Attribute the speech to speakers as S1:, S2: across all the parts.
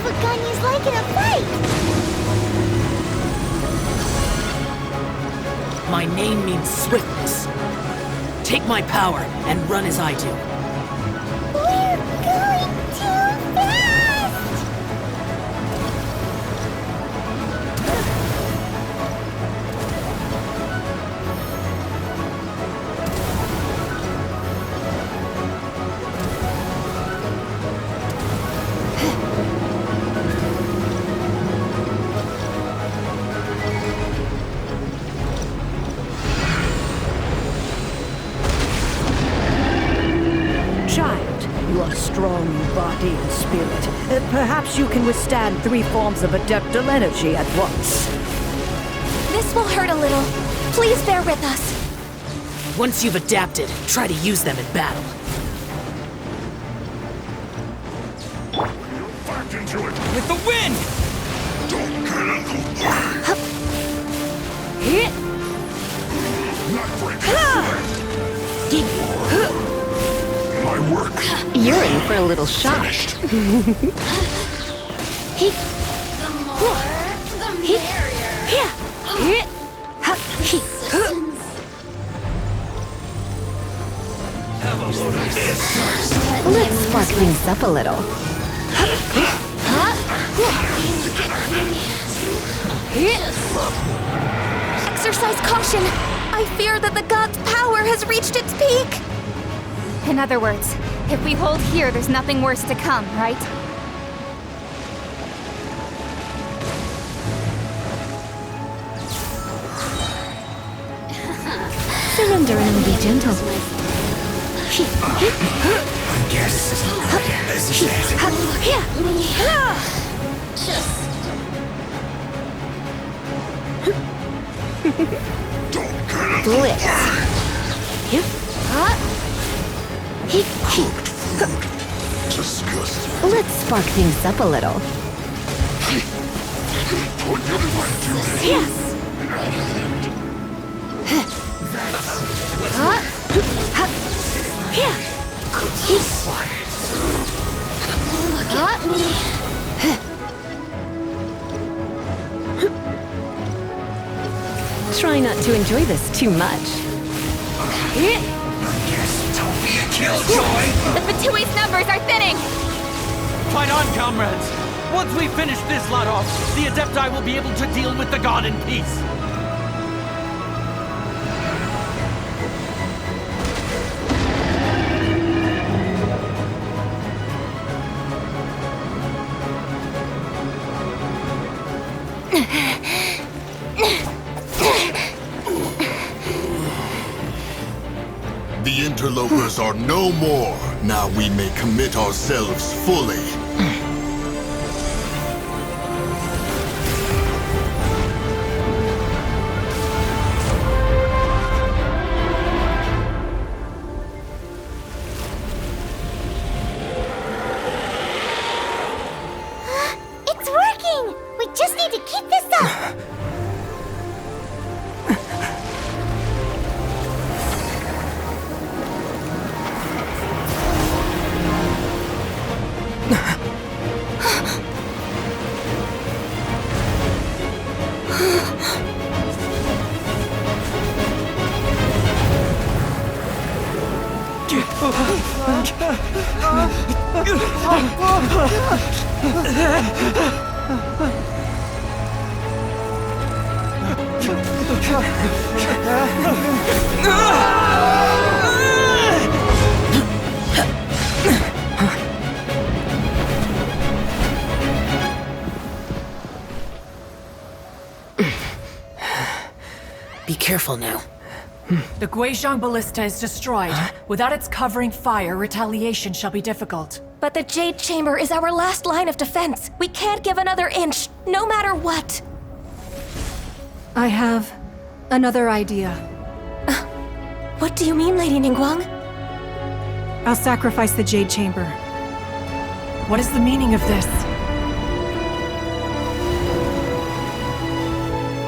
S1: what Ganyu's like in a fight!
S2: My name means swiftness. Take my power and run as I do.
S1: We're going too fast!
S3: You are strong in body and spirit. Perhaps you can withstand 3 forms of adeptal energy at once.
S4: This will hurt a little. Please bear with us.
S2: Once you've adapted, try to use them in battle.
S5: Back into it!
S2: With the wind!
S5: Don't get in the way! Not breaking thread! My work
S6: You're in for a little shock.
S5: finished.
S1: The more, the merrier.
S5: Have a load of this.
S6: Let's spark things up a little.
S4: Exercise caution. I fear that the god's power has reached its peak.
S7: In other words, if we hold here, there's nothing worse to come, right?
S6: Surrender and be gentle.
S5: I guess this isn't quite as Don't get in the
S6: Blitz.
S5: cooked food. Disgusting.
S6: Let's spark things up a little.
S5: Put your mind to it.
S4: Yes. Look at me.
S6: Try not to enjoy this too much.
S5: Don't be a killjoy.
S7: The Fatui's numbers are thinning!
S8: Fight on, comrades! Once we finish this lot off, the Adepti will be able to deal with the god in peace.
S5: The interlopers are no more. Now we may commit ourselves fully.
S1: It's working! We just need to keep this up!
S2: Be careful now.
S9: The Guizhong Ballista is destroyed. Without its covering fire, retaliation shall be difficult.
S4: But the Jade Chamber is our last line of defense. We can't give another inch, no matter what.
S9: I have another idea.
S4: What do you mean, Lady Ningguang?
S9: I'll sacrifice the Jade Chamber. What is the meaning of this?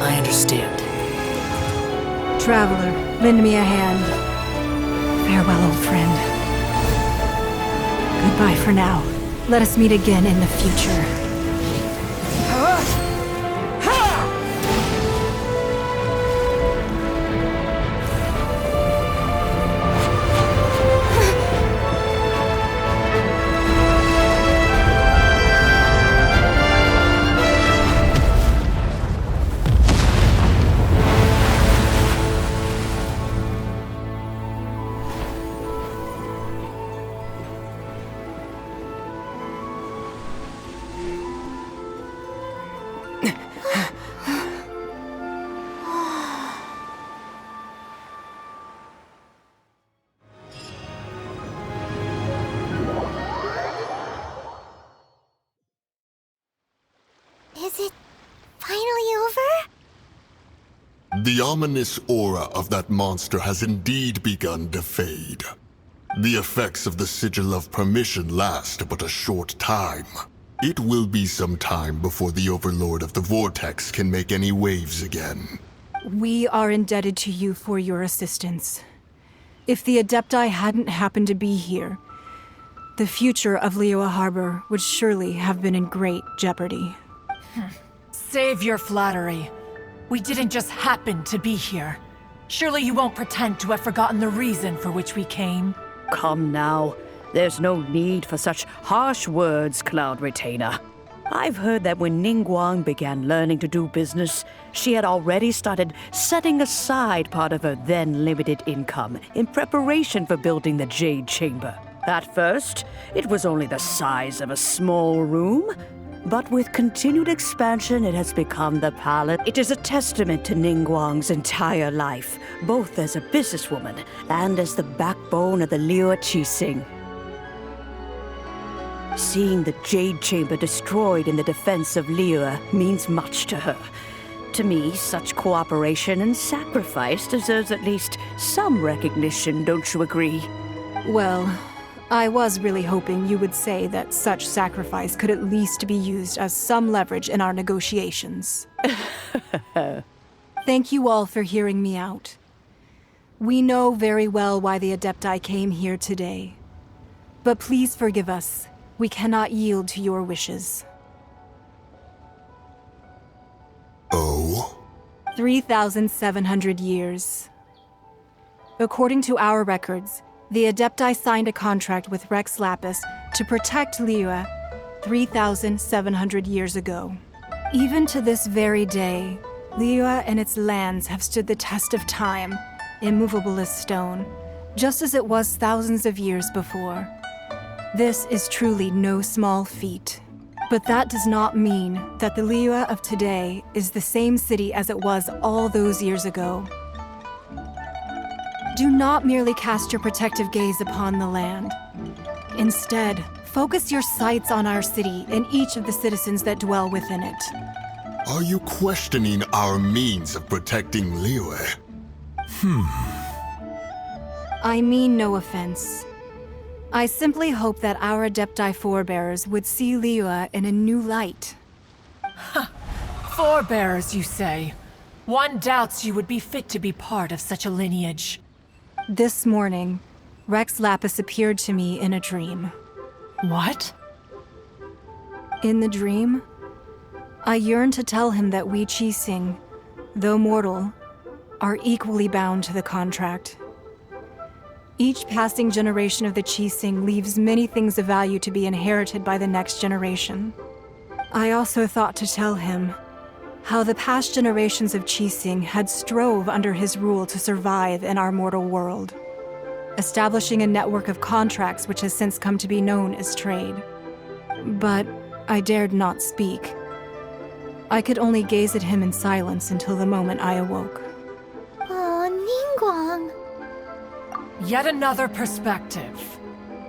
S2: I understand.
S9: Traveler, lend me a hand. Farewell, old friend. Goodbye for now. Let us meet again in the future.
S5: The ominous aura of that monster has indeed begun to fade. The effects of the Sigil of Permission last but a short time. It will be some time before the Overlord of the Vortex can make any waves again.
S10: We are indebted to you for your assistance. If the Adepti hadn't happened to be here, the future of Liyue Harbor would surely have been in great jeopardy.
S9: Save your flattery. We didn't just happen to be here. Surely you won't pretend to have forgotten the reason for which we came.
S3: Come now. There's no need for such harsh words, Cloud Retainer. I've heard that when Ningguang began learning to do business, she had already started setting aside part of her then limited income in preparation for building the Jade Chamber. At first, it was only the size of a small room, but with continued expansion, it has become the palace. It is a testament to Ningguang's entire life, both as a businesswoman and as the backbone of the Liyue Qixing. Seeing the Jade Chamber destroyed in the defense of Liyue means much to her. To me, such cooperation and sacrifice deserves at least some recognition, don't you agree?
S10: Well, I was really hoping you would say that such sacrifice could at least be used as some leverage in our negotiations. Thank you all for hearing me out. We know very well why the Adepti came here today. But please forgive us. We cannot yield to your wishes.
S5: Oh?
S10: 3,700 years. According to our records, the Adepti signed a contract with Rex Lapis to protect Liyue 3,700 years ago. Even to this very day, Liyue and its lands have stood the test of time, immovable as stone, just as it was thousands of years before. This is truly no small feat. But that does not mean that the Liyue of today is the same city as it was all those years ago. Do not merely cast your protective gaze upon the land. Instead, focus your sights on our city and each of the citizens that dwell within it.
S5: Are you questioning our means of protecting Liyue?
S10: I mean no offense. I simply hope that our Adepti forebears would see Liyue in a new light.
S9: Forebears, you say? One doubts you would be fit to be part of such a lineage.
S10: This morning, Rex Lapis appeared to me in a dream.
S9: What?
S10: In the dream, I yearned to tell him that we Qixing, though mortal, are equally bound to the contract. Each passing generation of the Qixing leaves many things of value to be inherited by the next generation. I also thought to tell him how the past generations of Qixing had strove under his rule to survive in our mortal world, establishing a network of contracts which has since come to be known as trade. But I dared not speak. I could only gaze at him in silence until the moment I awoke.
S1: Oh, Ningguang.
S9: Yet another perspective.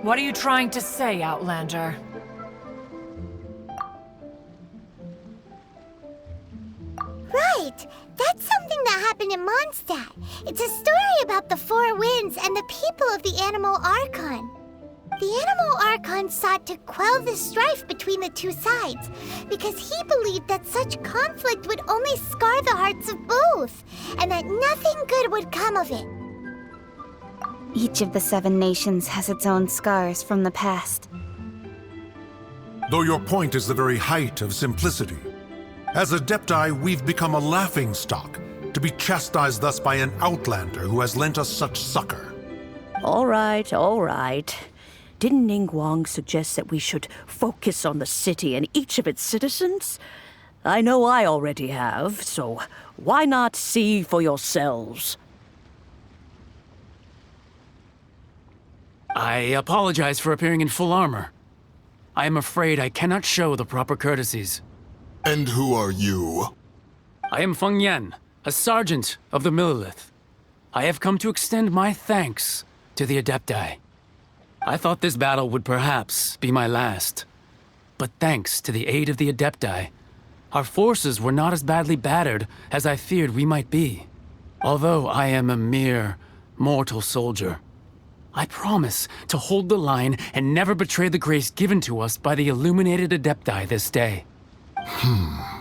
S9: What are you trying to say, Outlander?
S1: Right! That's something that happened in Mondstadt. It's a story about the Four Winds and the people of the Animal Archon. The Animal Archon sought to quell the strife between the two sides, because he believed that such conflict would only scar the hearts of both, and that nothing good would come of it.
S7: Each of the 7 nations has its own scars from the past.
S11: Though your point is the very height of simplicity. As Adepti, we've become a laughingstock, to be chastised thus by an outlander who has lent us such succor.
S3: All right, all right. Didn't Ningguang suggest that we should focus on the city and each of its citizens? I know I already have, so why not see for yourselves?
S8: I apologize for appearing in full armor. I am afraid I cannot show the proper courtesies.
S5: And who are you?
S8: I am Feng Yan, a sergeant of the Millilith. I have come to extend my thanks to the Adepti. I thought this battle would perhaps be my last. But thanks to the aid of the Adepti, our forces were not as badly battered as I feared we might be. Although I am a mere mortal soldier, I promise to hold the line and never betray the grace given to us by the illuminated Adepti this day.
S1: Huh?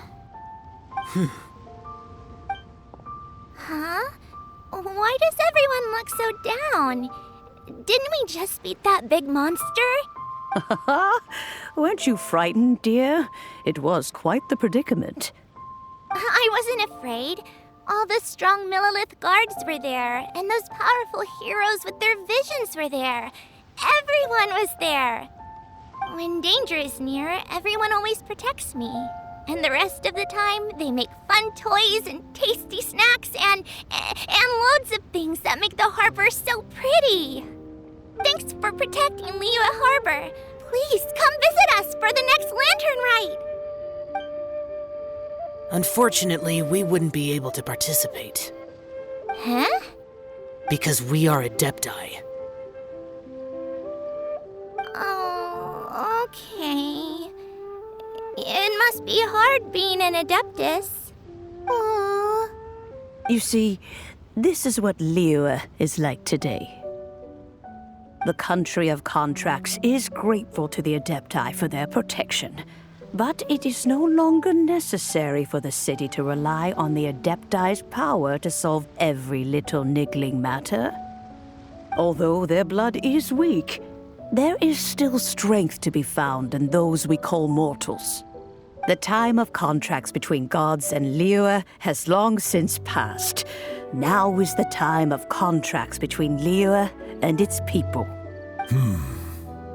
S1: Why does everyone look so down? Didn't we just beat that big monster?
S3: Weren't you frightened, dear? It was quite the predicament.
S1: I wasn't afraid. All the strong Millilith guards were there, and those powerful heroes with their visions were there. Everyone was there. When danger is near, everyone always protects me. And the rest of the time, they make fun toys and tasty snacks and loads of things that make the harbor so pretty. Thanks for protecting Liyue Harbor. Please come visit us for the next lantern rite.
S2: Unfortunately, we wouldn't be able to participate.
S1: Huh?
S2: Because we are Adepti.
S1: Oh, okay. It must be hard being an Adeptus. Aww.
S3: You see, this is what Liyue is like today. The country of contracts is grateful to the Adepti for their protection. But it is no longer necessary for the city to rely on the Adepti's power to solve every little niggling matter. Although their blood is weak, there is still strength to be found in those we call mortals. The time of contracts between gods and Liyue has long since passed. Now is the time of contracts between Liyue and its people.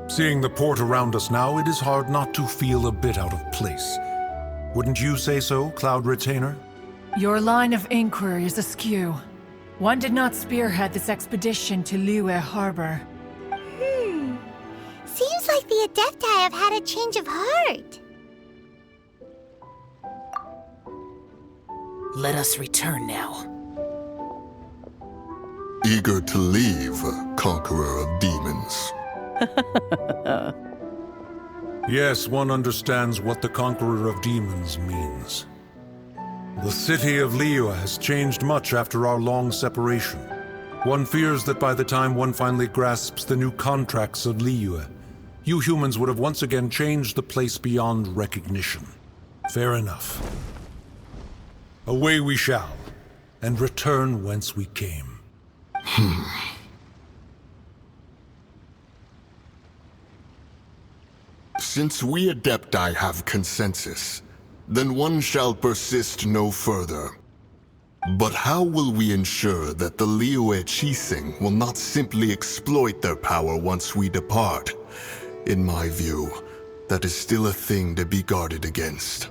S11: Seeing the port around us now, it is hard not to feel a bit out of place. Wouldn't you say so, Cloud Retainer?
S9: Your line of inquiry is askew. One did not spearhead this expedition to Liyue Harbor.
S1: Seems like the Adepti have had a change of heart.
S2: Let us return now.
S5: Eager to leave, Conqueror of Demons.
S11: Yes, one understands what the Conqueror of Demons means. The city of Liyue has changed much after our long separation. One fears that by the time one finally grasps the new contracts of Liyue, you humans would have once again changed the place beyond recognition. Fair enough. Away we shall, and return whence we came.
S5: Since we Adepti have consensus, then one shall persist no further. But how will we ensure that the Liyue Qixing will not simply exploit their power once we depart? In my view, that is still a thing to be guarded against.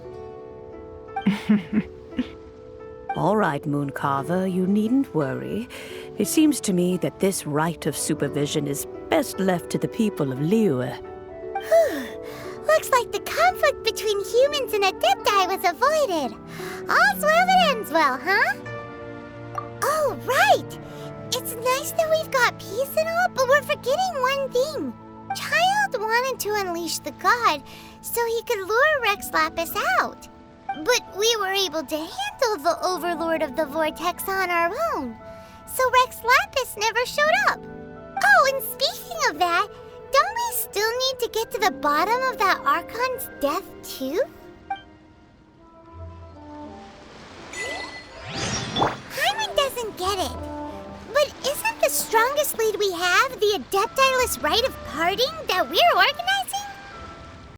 S3: All right, Mooncarver, you needn't worry. It seems to me that this right of supervision is best left to the people of Liyue.
S1: Looks like the conflict between humans and Adepti was avoided. All's well that ends well, huh? Oh, right! It's nice that we've got peace and all, but we're forgetting one thing. Child wanted to unleash the god so he could lure Rex Lapis out. But we were able to handle the Overlord of the Vortex on our own. So Rex Lapis never showed up. Oh, and speaking of that, don't we still need to get to the bottom of that Archon's death, too? Hyman doesn't get it. But isn't the strongest lead we have the Adeptiless rite of parting that we're organizing?